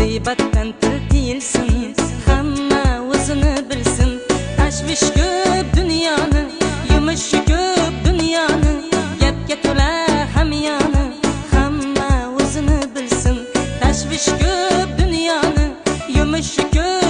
g'iybatdan til tiyilsin, hamma o'zini bilsin. Tashvish ko'p dunyoni, yumushi ko'p dunyoni, gapga to'la hamyoni, hamma o'zini bilsin. Tashvish ko'p dunyoni, yumushi ko'p